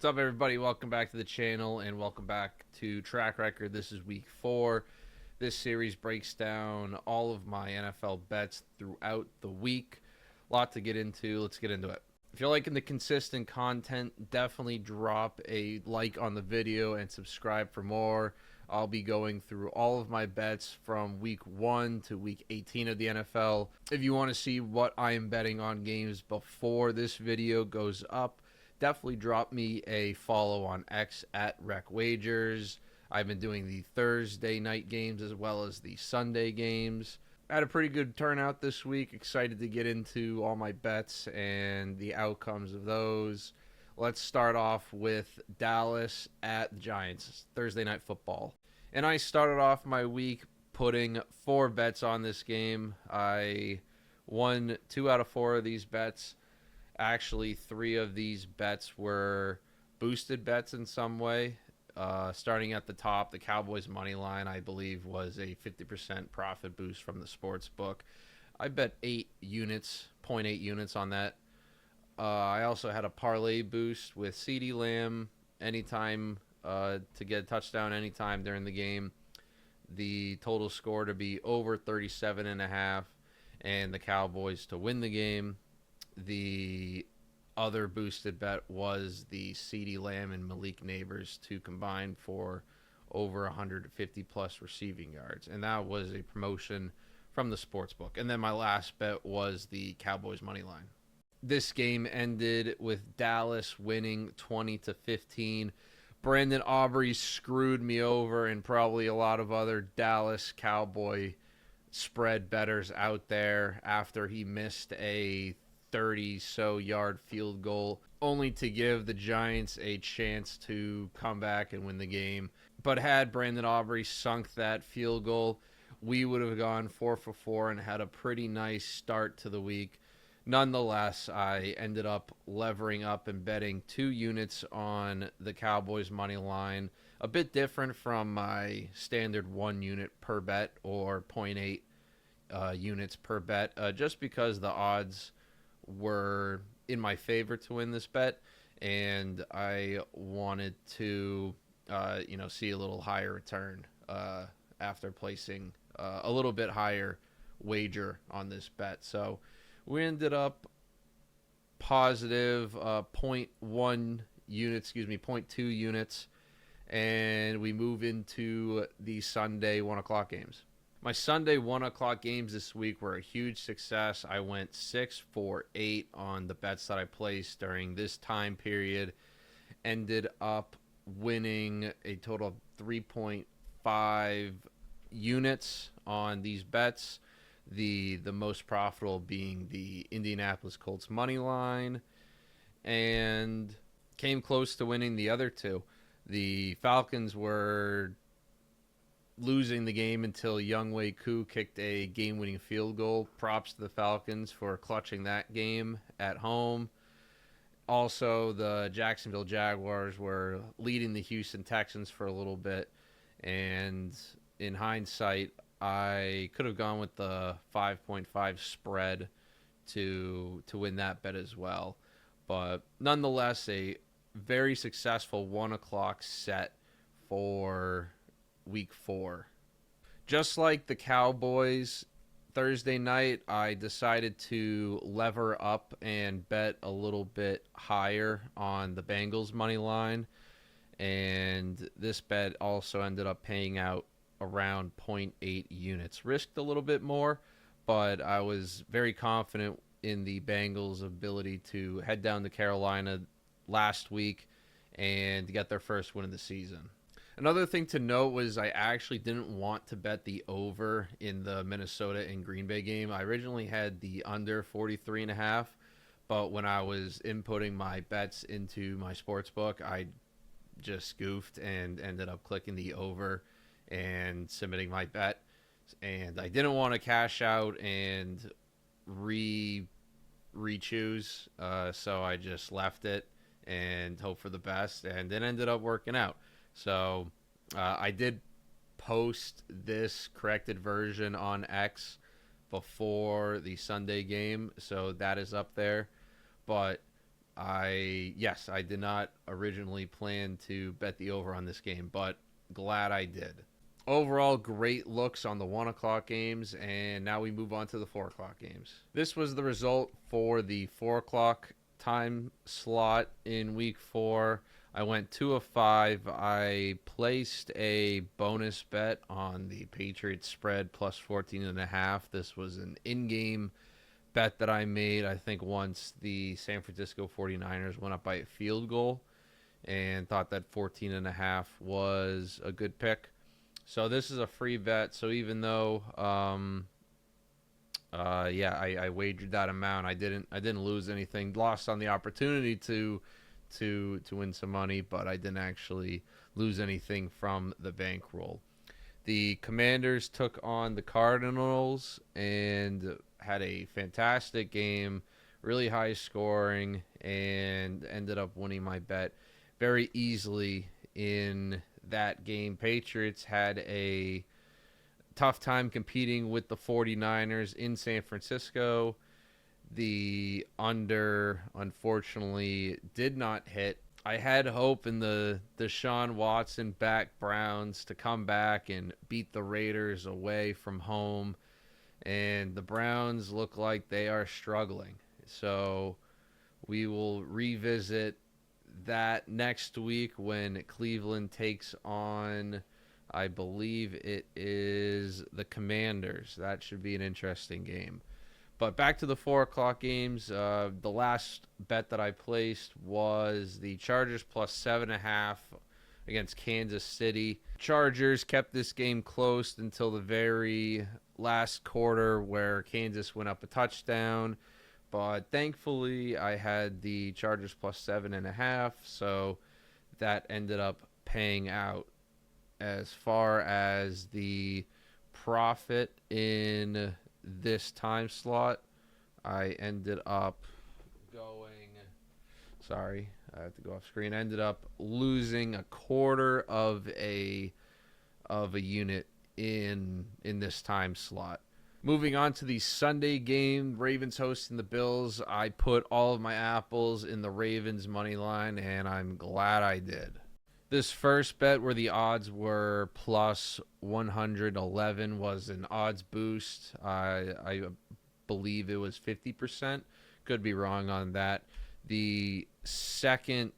What's up, everybody? Welcome back to the channel and welcome back to Track Record. This is week 4. This series breaks down all of my NFL bets throughout the week. A lot to get into. Let's get into it. If you're liking the consistent content, definitely drop a like on the video and subscribe for more. I'll be going through all of my bets from week 1 to week 18 of the NFL. If you want to see what I am betting on games before this video goes up, definitely drop me a follow on X at Wreckord. I've been doing the Thursday night games as well as the Sunday games. I had a pretty good turnout this week. Excited to get into all my bets and the outcomes of those. Let's start off with Dallas at the Giants, Thursday Night Football. And I started off my week putting 4 bets on this game. I won 2 out of 4 of these bets. Actually, 3 of these bets were boosted bets in some way. Starting at the top, the Cowboys money line, I believe, was a 50% profit boost from the sports book. I bet 8 units, 0.8 units on that. I also had a parlay boost with CeeDee Lamb anytime to get a touchdown anytime during the game. The total score to be over 37.5, and the Cowboys to win the game. The other boosted bet was the CeeDee Lamb and Malik Neighbors to combine for over 150 plus receiving yards, and that was a promotion from the sportsbook. And then my last bet was the Cowboys money line. This game ended with Dallas winning 20-15. Brandon Aubrey screwed me over, and probably a lot of other Dallas Cowboy spread bettors out there after he missed a 30-so yard field goal, only to give the Giants a chance to come back and win the game. But had Brandon Aubrey sunk that field goal, we would have gone 4 for 4 and had a pretty nice start to the week. Nonetheless, I ended up levering up and betting 2 units on the Cowboys money line, a bit different from my standard 1 unit per bet or 0.8 units per bet, just because the odds were in my favor to win this bet, and I wanted to see a little higher return after placing a little bit higher wager on this bet. So we ended up positive 0.1 units, 0.2 units, and we move into the Sunday 1 o'clock games. My Sunday 1 o'clock games this week were a huge success. I went 6 for 8 on the bets that I placed during this time period. Ended up winning a total of 3.5 units on these bets. The most profitable being the Indianapolis Colts money line, and came close to winning the other 2. The Falcons were losing the game until Younghoe Koo kicked a game-winning field goal. Props to the Falcons for clutching that game at home. Also, the Jacksonville Jaguars were leading the Houston Texans for a little bit, and in hindsight, I could have gone with the 5.5 spread to win that bet as well. But nonetheless, a very successful 1 o'clock set for week 4. Just like the Cowboys Thursday night, I decided to lever up and bet a little bit higher on the Bengals money line, and this bet also ended up paying out around 0.8 units. Risked a little bit more, but I was very confident in the Bengals' ability to head down to Carolina last week and get their first win of the season. Another thing to note was I actually didn't want to bet the over in the Minnesota and Green Bay game. I originally had the under 43.5, but when I was inputting my bets into my sports book, I just goofed and ended up clicking the over and submitting my bet. And I didn't want to cash out and re-choose, so I just left it and hope for the best, and it ended up working out. So I did post this corrected version on X before the Sunday game, so that is up there. But I did not originally plan to bet the over on this game, but glad I did. Overall, great looks on the 1 o'clock games, and now we move on to the 4 o'clock games. This was the result for the 4 o'clock time slot in week 4. I went 2 of 5. I placed a bonus bet on the Patriots spread plus 14.5. This was an in-game bet that I made, I think, once the San Francisco 49ers went up by a field goal, and thought that 14.5 was a good pick. So this is a free bet. So even though, I wagered that amount, I didn't lose anything. Lost on the opportunity to win some money, but I didn't actually lose anything from the bankroll. The Commanders took on the Cardinals and had a fantastic game, really high scoring, and ended up winning my bet very easily in that game. Patriots had a tough time competing with the 49ers in San Francisco. The under, unfortunately, did not hit. I had hope in the Deshaun Watson back Browns to come back and beat the Raiders away from home, and the Browns look like they are struggling. So we will revisit that next week when Cleveland takes on, I believe it is the Commanders. That should be an interesting game. But back to the 4 o'clock games. The last bet that I placed was the Chargers plus 7.5 against Kansas City. Chargers kept this game close until the very last quarter where Kansas went up a touchdown. But thankfully, I had the Chargers plus 7.5, so that ended up paying out. As far as the profit in this time slot, I ended up I have to go off screen. I ended up losing a quarter of a unit in this time slot. Moving on to the Sunday game, Ravens hosting the Bills. I put all of my apples in the Ravens money line, and I'm glad I did. This first bet where the odds were plus 111 was an odds boost. I believe it was 50%. Could be wrong on that. The second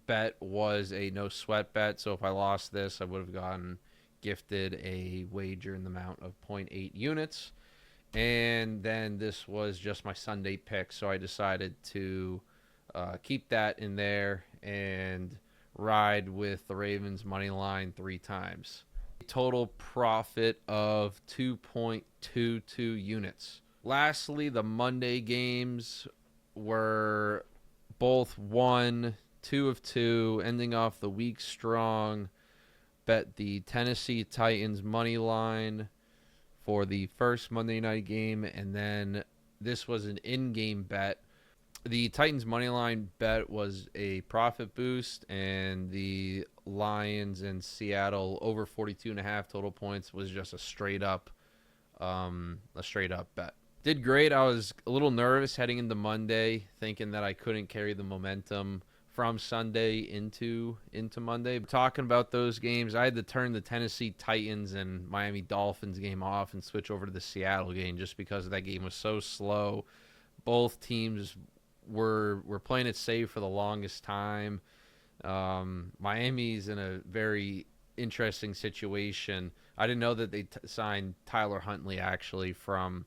bet was a no sweat bet, so if I lost this, I would have gotten gifted a wager in the amount of 0.8 units. And then this was just my Sunday pick, so I decided to keep that in there and ride with the Ravens money line 3 times. Total profit of 2.22 units. Lastly, the Monday games were both 1, 2 of 2, ending off the week strong. Bet the Tennessee Titans money line for the first Monday night game, and then this was an in-game bet. The Titans money line bet was a profit boost, and the Lions in Seattle over 42.5 total points was just a straight up bet. Did great. I was a little nervous heading into Monday, thinking that I couldn't carry the momentum from Sunday into Monday. Talking about those games, I had to turn the Tennessee Titans and Miami Dolphins game off and switch over to the Seattle game just because that game was so slow. Both teams were playing it safe for the longest time. Miami's in a very interesting situation. I didn't know that they signed Tyler Huntley actually from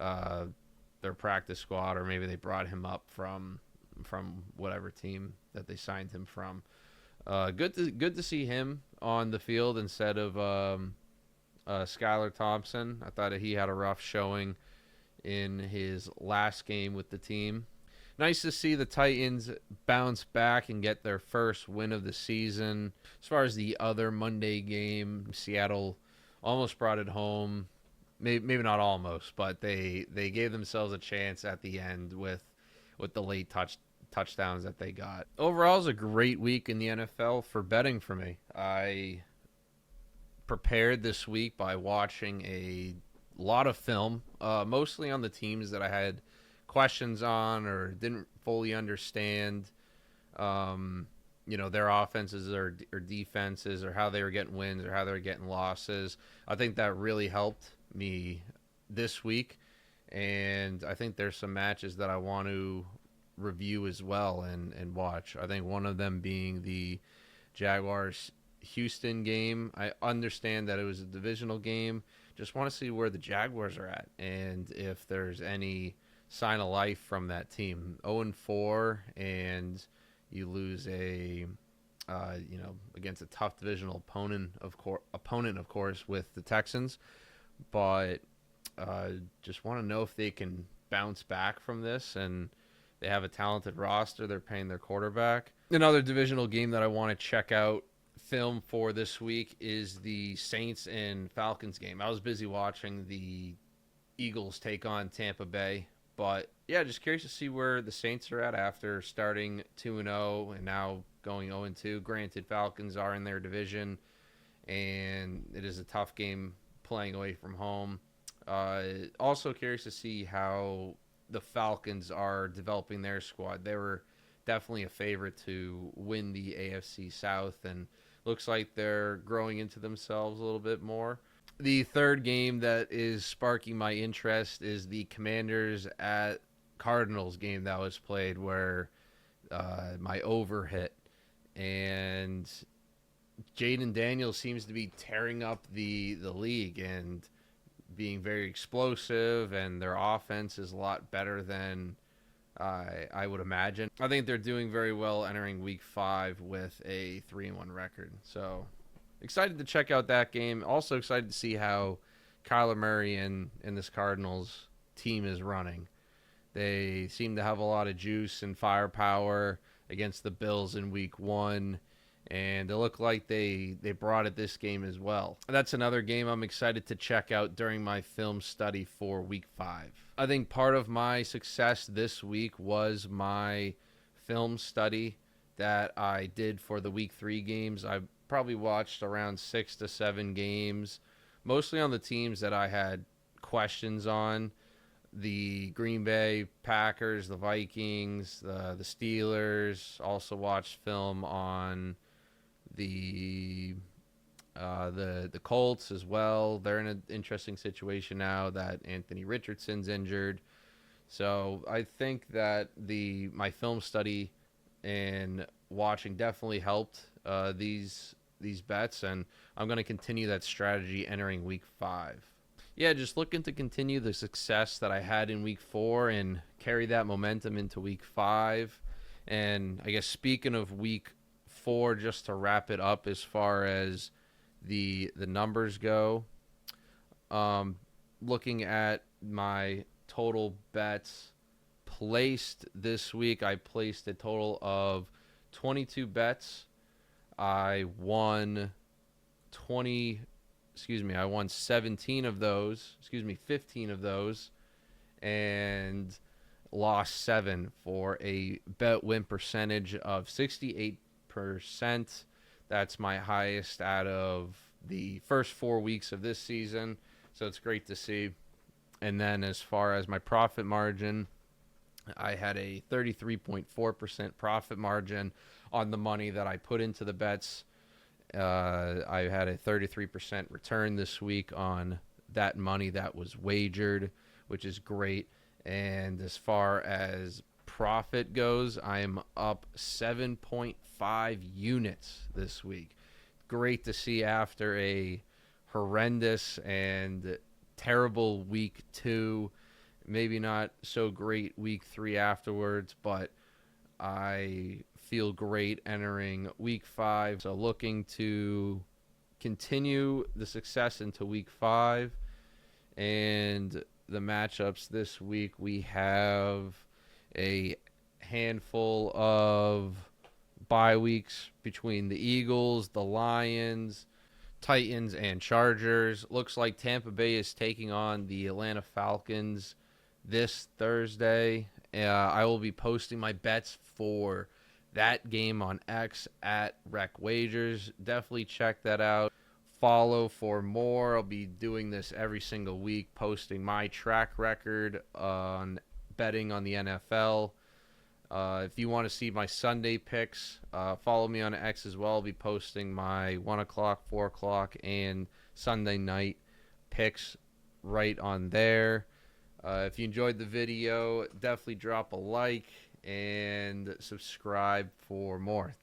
their practice squad, or maybe they brought him up from whatever team that they signed him from. Good to see him on the field instead of Skylar Thompson. I thought he had a rough showing in his last game with the team. Nice to see the Titans bounce back and get their first win of the season. As far as the other Monday game, Seattle almost brought it home. Maybe not almost, but they gave themselves a chance at the end with the late touchdowns that they got. Overall, it was a great week in the NFL for betting for me. I prepared this week by watching a lot of film, mostly on the teams that I had questions on or didn't fully understand, their offenses or defenses, or how they were getting wins or how they were getting losses. I think that really helped me this week, and I think there's some matches that I want to review as well and watch. I think one of them being the Jaguars Houston game. I understand that it was a divisional game. Just want to see where the Jaguars are at and if there's any sign of life from that team. 0-4, and you lose against a tough divisional opponent, of course, with the Texans. But just want to know if they can bounce back from this, and they have a talented roster. They're paying their quarterback. Another divisional game that I want to check out film for this week is the Saints and Falcons game. I was busy watching the Eagles take on Tampa Bay, but yeah, just curious to see where the Saints are at after starting 2-0 and now going 0-2. Granted, Falcons are in their division, and it is a tough game playing away from home. Also curious to see how the Falcons are developing their squad. They were definitely a favorite to win the AFC South, and looks like they're growing into themselves a little bit more. The third game that is sparking my interest is the Commanders at Cardinals game that was played, where my over hit, and Jaden Daniels seems to be tearing up the league and being very explosive, and their offense is a lot better than I would imagine. I think they're doing very well entering week 5 with a 3-1 record. So excited to check out that game. Also excited to see how Kyler Murray and this Cardinals team is running. They seem to have a lot of juice and firepower against the Bills in week 1. And they look like they brought it this game as well. That's another game I'm excited to check out during my film study for week 5. I think part of my success this week was my film study that I did for the week 3 games. I probably watched around 6 to 7 games, mostly on the teams that I had questions on. The Green Bay Packers, the Vikings, the Steelers. Also watched film on the Colts as well. They're in an interesting situation now that Anthony Richardson's injured. So I think that my film study and watching definitely helped these bets, and I'm going to continue that strategy entering week 5. Yeah, just looking to continue the success that I had in week 4 and carry that momentum into week 5. And I guess speaking of week 4, just to wrap it up as far as the numbers go, looking at my total bets placed this week, I placed a total of 22 bets. I won 15 of those, and lost 7 for a bet win percentage of 68%. That's my highest out of the first 4 weeks of this season, so it's great to see. And then as far as my profit margin, I had a 33.4% profit margin on the money that I put into the bets. I had a 33% return this week on that money that was wagered, which is great. And as far as profit goes, I am up 7.5 units this week. Great to see after a horrendous and terrible week 2. Maybe not so great week 3 afterwards, but I feel great entering week 5. So looking to continue the success into week 5. And the matchups this week, we have a handful of bye weeks between the Eagles, the Lions, Titans, and Chargers. Looks like Tampa Bay is taking on the Atlanta Falcons this Thursday. I will be posting my bets for that game on X at Wreckord. Definitely check that out. Follow for more. I'll be doing this every single week, posting my track record on betting on the NFL. If you want to see my Sunday picks, follow me on X as well. I'll be posting my 1 o'clock, 4 o'clock, and Sunday night picks right on there. If you enjoyed the video, definitely drop a like and subscribe for more.